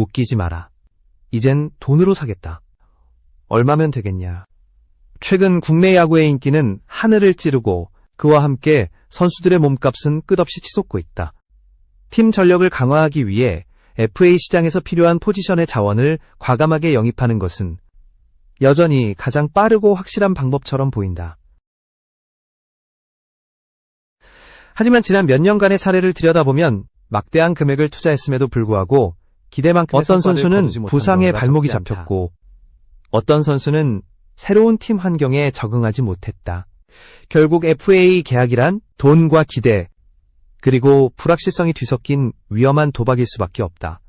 웃기지 마라. 이젠 돈으로 사겠다. 얼마면 되겠냐. 최근 국내 야구의 인기는 하늘을 찌르고 그와 함께 선수들의 몸값은 끝없이 치솟고 있다. 팀 전력을 강화하기 위해 FA 시장에서 필요한 포지션의 자원을 과감하게 영입하는 것은 여전히 가장 빠르고 확실한 방법처럼 보인다. 하지만 지난 몇 년간의 사례를 들여다보면 막대한 금액을 투자했음에도 불구하고 기대만큼의 어떤 선수는 부상에 발목이 잡혔고 어떤 선수는 새로운 팀 환경에 적응하지 못했다. 결국 FA 계약이란 돈과 기대, 그리고 불확실성이 뒤섞인 위험한 도박일 수밖에 없다.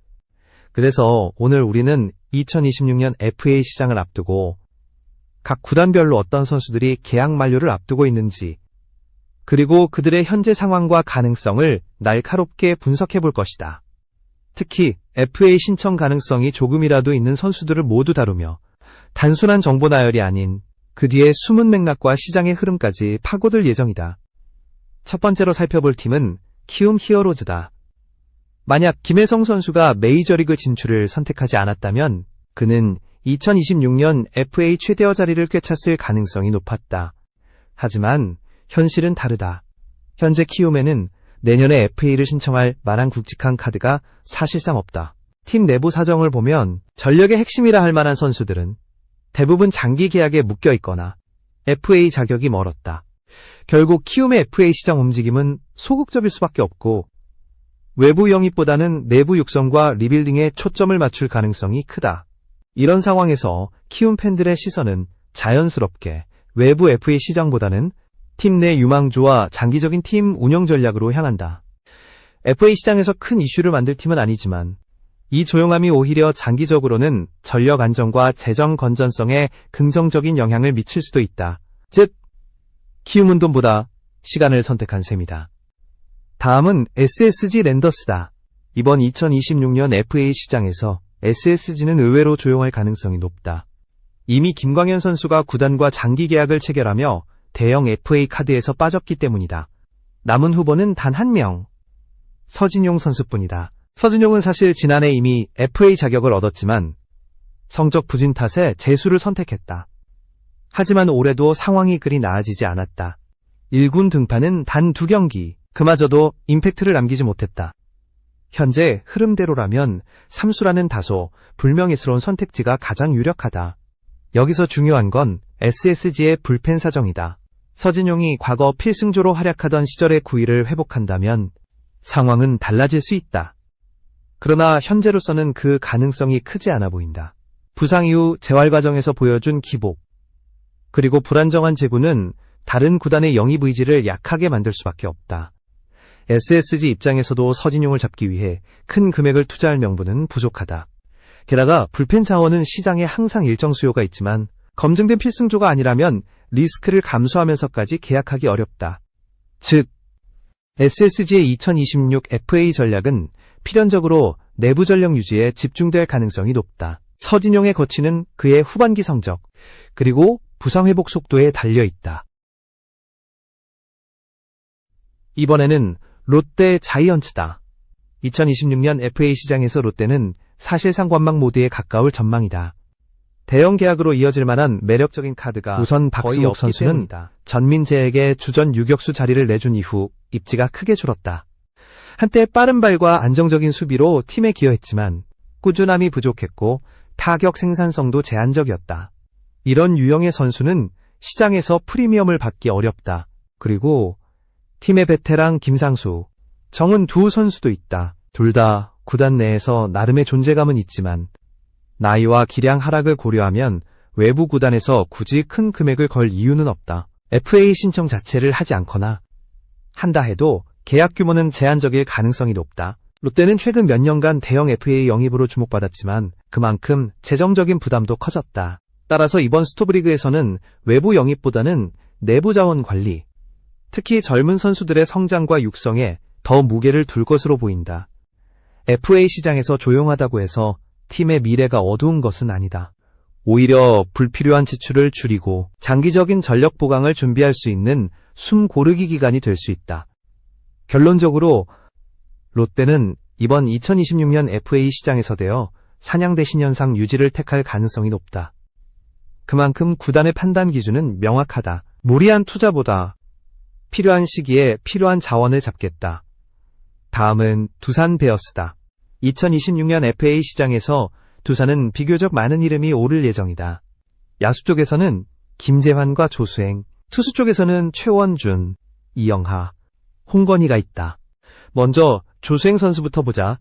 그래서 오늘 우리는 2026년 FA 시장을 앞두고 각 구단별로 어떤 선수들이 계약 만료를 앞두고 있는지, 그리고 그들의 현재 상황과 가능성을 날카롭게 분석해 볼 것이다. 특히 FA 신청 가능성이 조금이라도 있는 선수들을 모두 다루며 단순한 정보 나열이 아닌 그 뒤에 숨은 맥락과 시장의 흐름까지 파고들 예정이다. 첫 번째로 살펴볼 팀은 키움 히어로즈다. 만약 김혜성 선수가 메이저리그 진출을 선택하지 않았다면 그는 2026년 FA 최대어 자리를 꿰찼을 가능성이 높았다. 하지만 현실은 다르다. 현재 키움에는 내년에 FA를 신청할 만한 굵직한 카드가 사실상 없다. 팀 내부 사정을 보면 전력의 핵심이라 할 만한 선수들은 대부분 장기 계약에 묶여 있거나 FA 자격이 멀었다. 결국 키움의 FA 시장 움직임은 소극적일 수밖에 없고 외부 영입보다는 내부 육성과 리빌딩에 초점을 맞출 가능성이 크다. 이런 상황에서 키움 팬들의 시선은 자연스럽게 외부 FA 시장보다는 팀 내 유망주와 장기적인 팀 운영 전략으로 향한다. FA 시장에서 큰 이슈를 만들 팀은 아니지만 이 조용함이 오히려 장기적으로는 전력 안정과 재정 건전성에 긍정적인 영향을 미칠 수도 있다. 즉, 키움은 돈보다 시간을 선택한 셈이다. 다음은 SSG 랜더스다. 이번 2026년 FA 시장에서 SSG는 의외로 조용할 가능성이 높다. 이미 김광현 선수가 구단과 장기 계약을 체결하며 대형 FA 카드에서 빠졌기 때문이다. 남은 후보는 단 한 명, 서진용 선수뿐이다. 서진용은 사실 지난해 이미 FA 자격을 얻었지만 성적 부진 탓에 재수를 선택했다. 하지만 올해도 상황이 그리 나아지지 않았다. 1군 등판은 단 2경기, 그마저도 임팩트를 남기지 못했다. 현재 흐름대로라면 삼수라는 다소 불명예스러운 선택지가 가장 유력하다. 여기서 중요한 건 SSG의 불펜 사정이다. 서진용이 과거 필승조로 활약하던 시절의 구위를 회복한다면 상황은 달라질 수 있다. 그러나 현재로서는 그 가능성이 크지 않아 보인다. 부상 이후 재활 과정에서 보여준 기복, 그리고 불안정한 제구는 다른 구단의 영입 의지를 약하게 만들 수밖에 없다. SSG 입장에서도 서진용을 잡기 위해 큰 금액을 투자할 명분은 부족하다. 게다가 불펜 자원은 시장에 항상 일정 수요가 있지만 검증된 필승조가 아니라면 리스크를 감수하면서까지 계약하기 어렵다. 즉, SSG의 2026 FA 전략은 필연적으로 내부 전력 유지에 집중될 가능성이 높다. 서진용의 거취는 그의 후반기 성적, 그리고 부상 회복 속도에 달려있다. 이번에는 롯데 자이언츠다. 2026년 FA 시장에서 롯데는 사실상 관망 모드에 가까울 전망이다. 대형 계약으로 이어질 만한 매력적인 카드가 우선 박승욱 선수는 때문이다. 전민재에게 주전 유격수 자리를 내준 이후 입지가 크게 줄었다. 한때 빠른 발과 안정적인 수비로 팀에 기여했지만 꾸준함이 부족했고 타격 생산성도 제한적이었다. 이런 유형의 선수는 시장에서 프리미엄을 받기 어렵다. 그리고 팀의 베테랑 김상수, 정은 두 선수도 있다. 둘 다 구단 내에서 나름의 존재감은 있지만 나이와 기량 하락을 고려하면 외부 구단에서 굳이 큰 금액을 걸 이유는 없다. FA 신청 자체를 하지 않거나 한다 해도 계약 규모는 제한적일 가능성이 높다. 롯데는 최근 몇 년간 대형 FA 영입으로 주목받았지만 그만큼 재정적인 부담도 커졌다. 따라서 이번 스토브리그에서는 외부 영입보다는 내부 자원 관리, 특히 젊은 선수들의 성장과 육성에 더 무게를 둘 것으로 보인다. FA 시장에서 조용하다고 해서 팀의 미래가 어두운 것은 아니다. 오히려 불필요한 지출을 줄이고 장기적인 전력 보강을 준비할 수 있는 숨 고르기 기간이 될 수 있다. 결론적으로 롯데는 이번 2026년 FA 시장에서 대여 사냥 대신 현상 유지를 택할 가능성이 높다. 그만큼 구단의 판단 기준은 명확하다. 무리한 투자보다 필요한 시기에 필요한 자원을 잡겠다. 다음은 두산 베어스다. 2026년 FA 시장에서 두산은 비교적 많은 이름이 오를 예정이다. 야수 쪽에서는 김재환과 조수행, 투수 쪽에서는 최원준, 이영하, 홍건희가 있다. 먼저 조수행 선수부터 보자.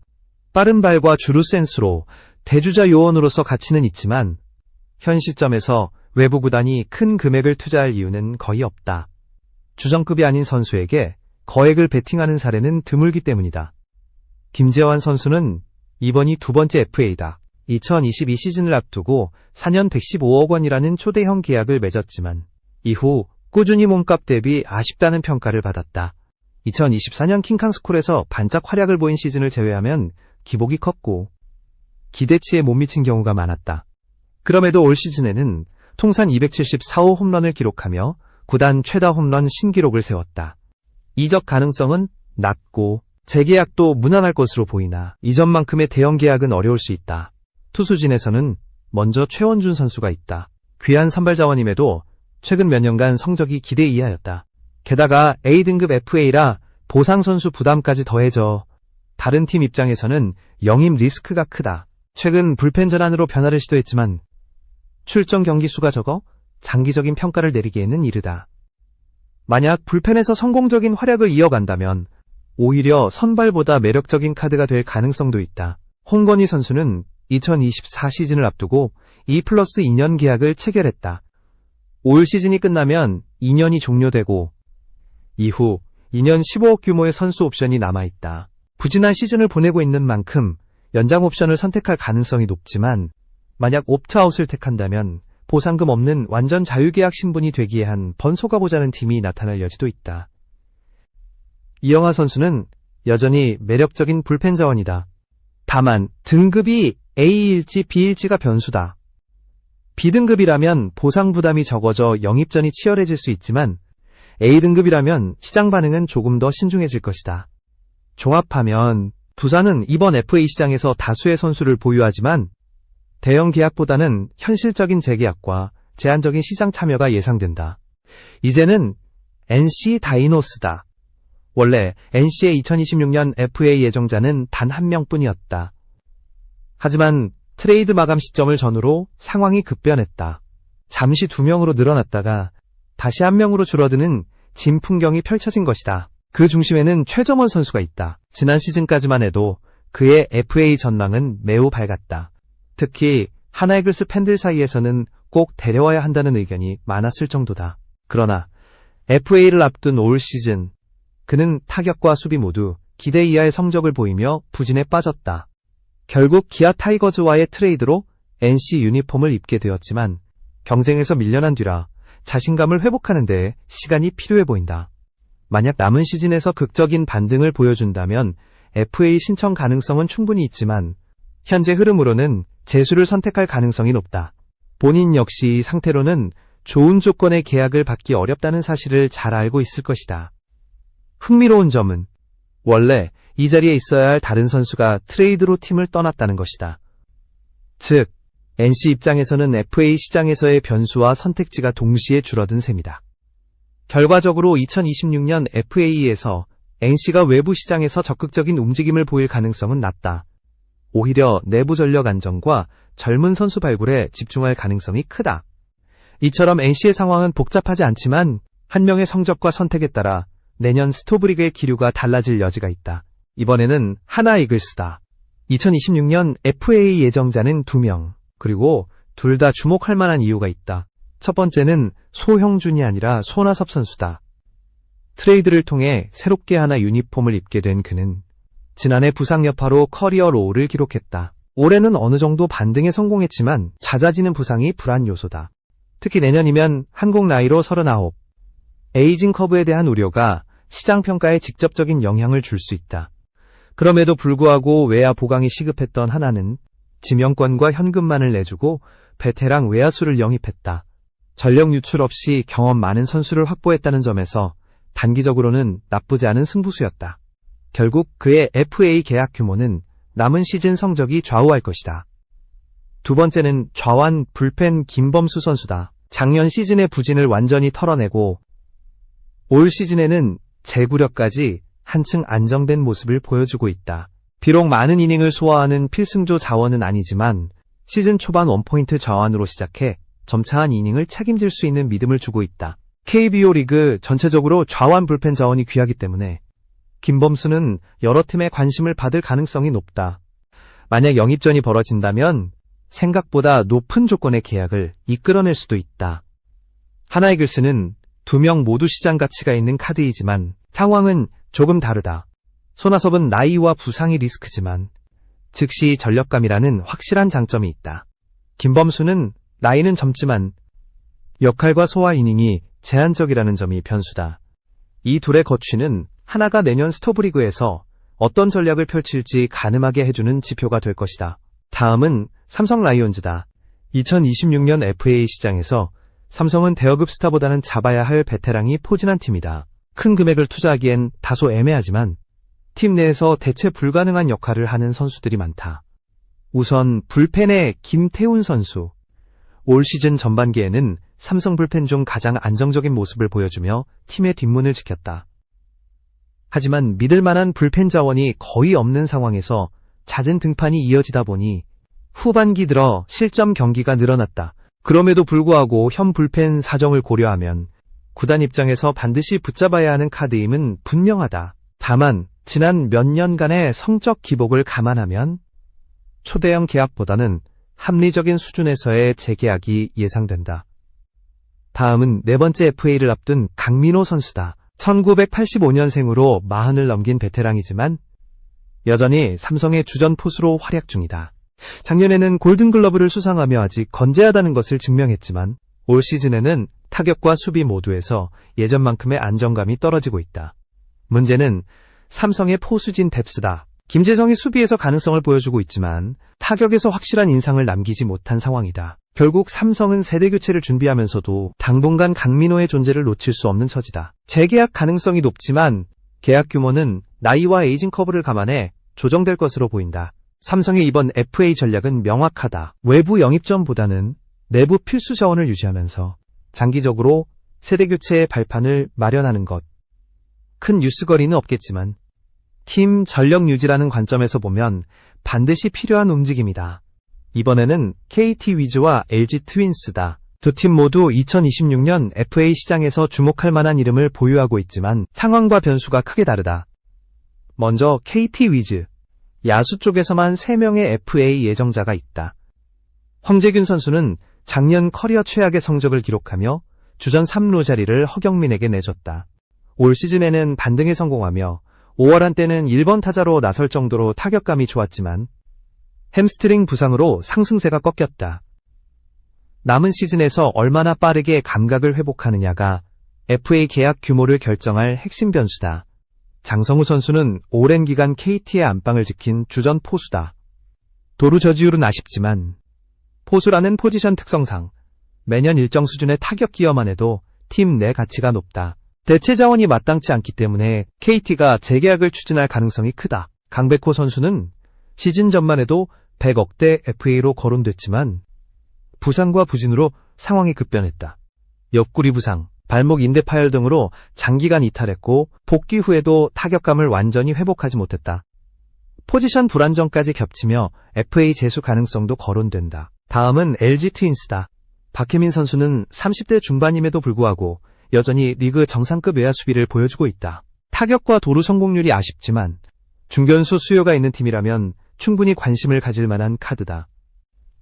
빠른 발과 주루 센스로 대주자 요원으로서 가치는 있지만 현 시점에서 외부 구단이 큰 금액을 투자할 이유는 거의 없다. 주전급이 아닌 선수에게 거액을 베팅하는 사례는 드물기 때문이다. 김재환 선수는 이번이 두 번째 FA다. 2022 시즌을 앞두고 4년 115억 원이라는 초대형 계약을 맺었지만 이후 꾸준히 몸값 대비 아쉽다는 평가를 받았다. 2024년 킹캉스콜에서 반짝 활약을 보인 시즌을 제외하면 기복이 컸고 기대치에 못 미친 경우가 많았다. 그럼에도 올 시즌에는 통산 274호 홈런을 기록하며 구단 최다 홈런 신기록을 세웠다. 이적 가능성은 낮고 재계약도 무난할 것으로 보이나 이전만큼의 대형 계약은 어려울 수 있다. 투수진에서는 먼저 최원준 선수가 있다. 귀한 선발 자원임에도 최근 몇 년간 성적이 기대 이하였다. 게다가 A등급 FA라 보상 선수 부담까지 더해져 다른 팀 입장에서는 영입 리스크가 크다. 최근 불펜 전환으로 변화를 시도했지만 출전 경기 수가 적어 장기적인 평가를 내리기에는 이르다. 만약 불펜에서 성공적인 활약을 이어간다면 오히려 선발보다 매력적인 카드가 될 가능성도 있다. 홍건희 선수는 2024 시즌을 앞두고 2+2년 계약을 체결했다. 올 시즌이 끝나면 2년이 종료되고 이후 2년 15억 규모의 선수 옵션이 남아있다. 부진한 시즌을 보내고 있는 만큼 연장 옵션을 선택할 가능성이 높지만 만약 옵트아웃을 택한다면 보상금 없는 완전 자유계약 신분이 되기에 한 번소가 보자는 팀이 나타날 여지도 있다. 이영하 선수는 여전히 매력적인 불펜 자원이다. 다만 등급이 A일지 B일지가 변수다. B등급이라면 보상 부담이 적어져 영입전이 치열해질 수 있지만 A등급이라면 시장 반응은 조금 더 신중해질 것이다. 종합하면 두산은 이번 FA 시장에서 다수의 선수를 보유하지만 대형 계약보다는 현실적인 재계약과 제한적인 시장 참여가 예상된다. 이제는 NC 다이노스다. 원래 NC의 2026년 FA 예정자는 단 한 명뿐이었다. 하지만 트레이드 마감 시점을 전후로 상황이 급변했다. 잠시 2명으로 늘어났다가 다시 1명으로 줄어드는 진풍경이 펼쳐진 것이다. 그 중심에는 최정원 선수가 있다. 지난 시즌까지만 해도 그의 FA 전망은 매우 밝았다. 특히 하나이글스 팬들 사이에서는 꼭 데려와야 한다는 의견이 많았을 정도다. 그러나 FA를 앞둔 올 시즌 그는 타격과 수비 모두 기대 이하의 성적을 보이며 부진에 빠졌다. 결국 기아 타이거즈와의 트레이드로 NC 유니폼을 입게 되었지만 경쟁에서 밀려난 뒤라 자신감을 회복하는 데 시간이 필요해 보인다. 만약 남은 시즌에서 극적인 반등을 보여준다면 FA 신청 가능성은 충분히 있지만 현재 흐름으로는 재수를 선택할 가능성이 높다. 본인 역시 상태로는 좋은 조건의 계약을 받기 어렵다는 사실을 잘 알고 있을 것이다. 흥미로운 점은 원래 이 자리에 있어야 할 다른 선수가 트레이드로 팀을 떠났다는 것이다. 즉, NC 입장에서는 FA 시장에서의 변수와 선택지가 동시에 줄어든 셈이다. 결과적으로 2026년 FA에서 NC가 외부 시장에서 적극적인 움직임을 보일 가능성은 낮다. 오히려 내부 전력 안정과 젊은 선수 발굴에 집중할 가능성이 크다. 이처럼 NC의 상황은 복잡하지 않지만 한 명의 성적과 선택에 따라 내년 스토브리그의 기류가 달라질 여지가 있다. 이번에는 하나 이글스다. 2026년 FA 예정자는 2명, 그리고 둘 다 주목할 만한 이유가 있다. 첫 번째는 소형준이 아니라 손아섭 선수다. 트레이드를 통해 새롭게 하나 유니폼을 입게 된 그는 지난해 부상 여파로 커리어 로우를 기록했다. 올해는 어느 정도 반등에 성공했지만 잦아지는 부상이 불안 요소다. 특히 내년이면 한국 나이로 39. 에이징 커브에 대한 우려가 시장 평가에 직접적인 영향을 줄 수 있다. 그럼에도 불구하고 외야 보강이 시급했던 하나는 지명권과 현금만을 내주고 베테랑 외야수를 영입했다. 전력 유출 없이 경험 많은 선수를 확보했다는 점에서 단기적으로는 나쁘지 않은 승부수였다. 결국 그의 FA 계약 규모는 남은 시즌 성적이 좌우할 것이다. 두 번째는 좌완 불펜 김범수 선수다. 작년 시즌의 부진을 완전히 털어내고 올 시즌에는 제구력까지 한층 안정된 모습을 보여주고 있다. 비록 많은 이닝을 소화하는 필승조 자원은 아니지만 시즌 초반 원포인트 좌완으로 시작해 점차한 이닝을 책임질 수 있는 믿음을 주고 있다. KBO 리그 전체적으로 좌완 불펜 자원이 귀하기 때문에 김범수는 여러 팀의 관심을 받을 가능성이 높다. 만약 영입전이 벌어진다면 생각보다 높은 조건의 계약을 이끌어낼 수도 있다. 하나이글스는 두 명 모두 시장 가치가 있는 카드이지만 상황은 조금 다르다. 손아섭은 나이와 부상이 리스크지만 즉시 전력감이라는 확실한 장점이 있다. 김범수는 나이는 젊지만 역할과 소화 이닝이 제한적이라는 점이 변수다. 이 둘의 거취는 하나가 내년 스토브리그에서 어떤 전략을 펼칠지 가늠하게 해주는 지표가 될 것이다. 다음은 삼성 라이온즈다. 2026년 FA 시장에서 삼성은 대여급 스타보다는 잡아야 할 베테랑이 포진한 팀이다. 큰 금액을 투자하기엔 다소 애매하지만 팀 내에서 대체 불가능한 역할을 하는 선수들이 많다. 우선 불펜의 김태훈 선수. 올 시즌 전반기에는 삼성 불펜 중 가장 안정적인 모습을 보여주며 팀의 뒷문을 지켰다. 하지만 믿을 만한 불펜 자원이 거의 없는 상황에서 잦은 등판이 이어지다 보니 후반기 들어 실점 경기가 늘어났다. 그럼에도 불구하고 현 불펜 사정을 고려하면 구단 입장에서 반드시 붙잡아야 하는 카드임은 분명하다. 다만 지난 몇 년간의 성적 기복을 감안하면 초대형 계약보다는 합리적인 수준에서의 재계약이 예상된다. 다음은 네 번째 FA를 앞둔 강민호 선수다. 1985년생으로 40을 넘긴 베테랑이지만 여전히 삼성의 주전 포수로 활약 중이다. 작년에는 골든글러브를 수상하며 아직 건재하다는 것을 증명했지만 올 시즌에는 타격과 수비 모두에서 예전만큼의 안정감이 떨어지고 있다. 문제는 삼성의 포수진 뎁스다. 김재성이 수비에서 가능성을 보여주고 있지만 타격에서 확실한 인상을 남기지 못한 상황이다. 결국 삼성은 세대 교체를 준비하면서도 당분간 강민호의 존재를 놓칠 수 없는 처지다. 재계약 가능성이 높지만 계약 규모는 나이와 에이징 커브를 감안해 조정될 것으로 보인다. 삼성의 이번 FA 전략은 명확하다. 외부 영입전보다는 내부 필수 자원을 유지하면서 장기적으로 세대 교체의 발판을 마련하는 것. 큰 뉴스거리는 없겠지만 팀 전력 유지라는 관점에서 보면 반드시 필요한 움직임이다. 이번에는 KT 위즈와 LG 트윈스다. 두 팀 모두 2026년 FA 시장에서 주목할 만한 이름을 보유하고 있지만 상황과 변수가 크게 다르다. 먼저 KT 위즈. 야수 쪽에서만 3명의 FA 예정자가 있다. 황재균 선수는 작년 커리어 최악의 성적을 기록하며 주전 3루 자리를 허경민에게 내줬다. 올 시즌에는 반등에 성공하며 5월 한때는 1번 타자로 나설 정도로 타격감이 좋았지만 햄스트링 부상으로 상승세가 꺾였다. 남은 시즌에서 얼마나 빠르게 감각을 회복하느냐가 FA 계약 규모를 결정할 핵심 변수다. 장성우 선수는 오랜 기간 KT의 안방을 지킨 주전 포수다. 도루 저지율은 아쉽지만 포수라는 포지션 특성상 매년 일정 수준의 타격 기여만 해도 팀 내 가치가 높다. 대체 자원이 마땅치 않기 때문에 KT가 재계약을 추진할 가능성이 크다. 강백호 선수는 시즌 전만 해도 100억대 FA로 거론됐지만 부상과 부진으로 상황이 급변했다. 옆구리 부상, 발목 인대 파열 등으로 장기간 이탈했고 복귀 후에도 타격감을 완전히 회복하지 못했다. 포지션 불안정까지 겹치며 FA 재수 가능성도 거론된다. 다음은 LG 트윈스다. 박혜민 선수는 30대 중반임에도 불구하고 여전히 리그 정상급 외야 수비를 보여주고 있다. 타격과 도루 성공률이 아쉽지만 중견수 수요가 있는 팀이라면 충분히 관심을 가질 만한 카드다.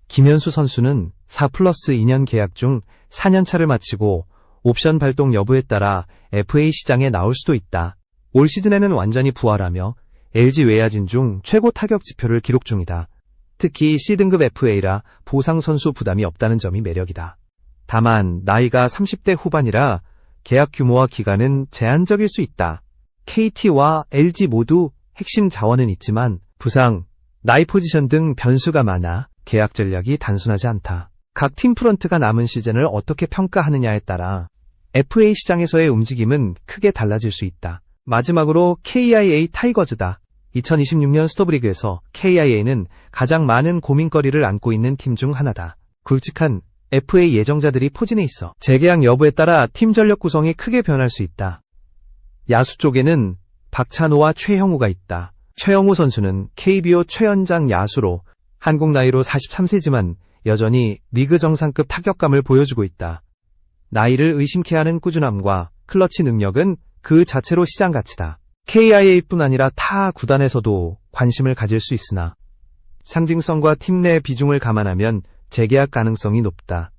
김현수 선수는 4+2년 계약 중 4년차를 마치고 옵션 발동 여부에 따라 FA 시장에 나올 수도 있다. 올 시즌에는 완전히 부활하며 LG 외야진 중 최고 타격 지표를 기록 중이다. 특히 C등급 FA라 보상 선수 부담이 없다는 점이 매력이다. 다만 나이가 30대 후반이라 계약 규모와 기간은 제한적일 수 있다. KT와 LG 모두 핵심 자원은 있지만 부상, 나이 포지션 등 변수가 많아 계약 전략이 단순하지 않다. 각 팀 프런트가 남은 시즌을 어떻게 평가하느냐에 따라 FA 시장에서의 움직임은 크게 달라질 수 있다. 마지막으로 KIA 타이거즈다. 2026년 스토브리그에서 KIA는 가장 많은 고민거리를 안고 있는 팀 중 하나다. 굵직한 FA 예정자들이 포진해 있어 재계약 여부에 따라 팀 전력 구성이 크게 변할 수 있다. 야수 쪽에는 박찬호와 최형우가 있다. 최형우 선수는 KBO 최연장 야수로 한국 나이로 43세지만 여전히 리그 정상급 타격감을 보여주고 있다. 나이를 의심케 하는 꾸준함과 클러치 능력은 그 자체로 시장 가치다. KIA뿐 아니라 타 구단에서도 관심을 가질 수 있으나 상징성과 팀 내 비중을 감안하면 재계약 가능성이 높다.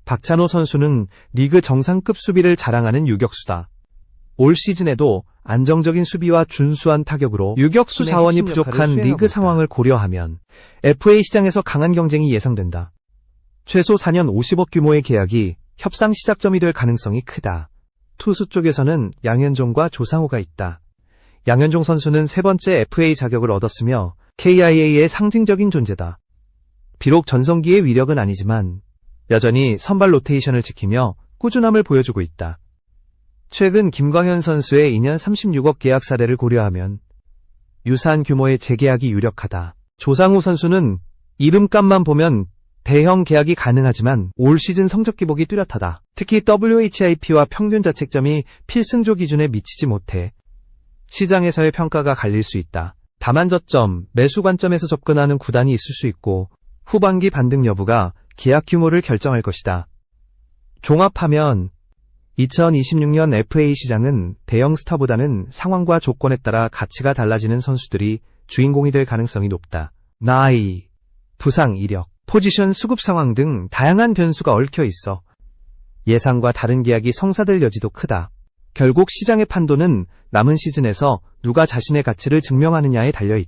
박찬호 선수는 리그 정상급 수비를 자랑하는 유격수다. 올 시즌에도 안정적인 수비와 준수한 타격으로 유격수 자원이 부족한 리그 상황을 고려하면 FA 시장에서 강한 경쟁이 예상된다. 최소 4년 50억 규모의 계약이 협상 시작점이 될 가능성이 크다. 투수 쪽에서는 양현종과 조상우가 있다. 양현종 선수는 세 번째 FA 자격을 얻었으며 KIA의 상징적인 존재다. 비록 전성기의 위력은 아니지만 여전히 선발 로테이션을 지키며 꾸준함을 보여주고 있다. 최근 김광현 선수의 2년 36억 계약 사례를 고려하면 유사한 규모의 재계약이 유력하다. 조상우 선수는 이름값만 보면 대형 계약이 가능하지만 올 시즌 성적 기복이 뚜렷하다. 특히 WHIP와 평균 자책점이 필승조 기준에 미치지 못해 시장에서의 평가가 갈릴 수 있다. 다만 저점, 매수 관점에서 접근하는 구단이 있을 수 있고 후반기 반등 여부가 계약 규모를 결정할 것이다. 종합하면 2026년 FA 시장은 대형 스타보다는 상황과 조건에 따라 가치가 달라지는 선수들이 주인공이 될 가능성이 높다. 나이, 부상 이력, 포지션 수급 상황 등 다양한 변수가 얽혀 있어 예상과 다른 계약이 성사될 여지도 크다. 결국 시장의 판도는 남은 시즌에서 누가 자신의 가치를 증명하느냐에 달려 있다.